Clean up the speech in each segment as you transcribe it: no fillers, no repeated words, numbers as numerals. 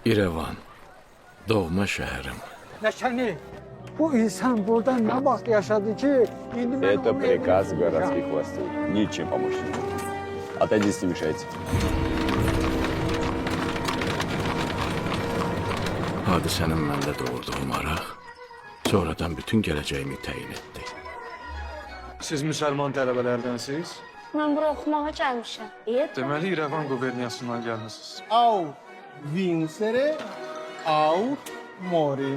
İrəvan, doğma şəhərim. Nəşəni, bu insan burada nə vaxt yaşadı ki, indi mən Это onun приказ evini городских властей. Ничем помочь не могу. Отойдите, не мешайте. Hadisənin məndə doğurduğu maraq, sonradan bütün gələcəyimi təyin etdi. Siz müsəlman tələbələrdənsiz? Mən bura oxumağa gəlmişəm. Deməli İrəvan quberniyasından gəlmisiniz. Au vincere, au mori.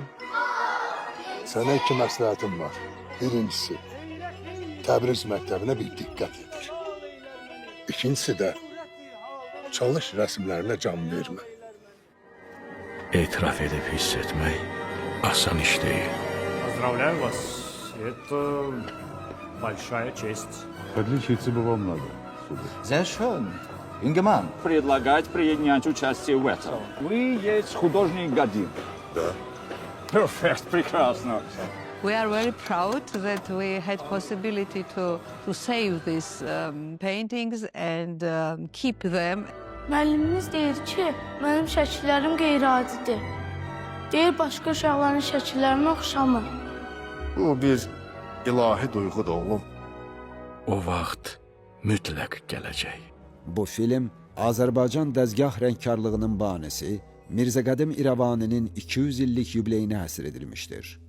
Sənə iki məsləhətim var. Birincisi, Təbriz məktəbinə bir diqqət edir. İkincisi də, çalış rəsmlərinə can vermə. Etiraf edib hiss etmək asan iş deyil. Поздравляю вас. Это большая честь. Отличиться бы вам надо, сударь. Sehr schön. Ingemann. Предлагать принять участие в этом. Вы есть художник Гадин. Да. Perfect, прекрасно. We are very proud that we had possibility to save these paintings and keep them. Müəllimimiz deyir ki, mənim şəkillərim qeyri-adidir. Deyir, başqa uşaqların şəkillərinə oxşamır. Bu bir ilahi duyğudur oğlum. O vaxt mütləq gələcək. Bu film Azərbaycan dəzgah rəngkarlığının banisi Mirzə Qədim İrəvaninin 200 illik yubileyinə həsr edilmişdir.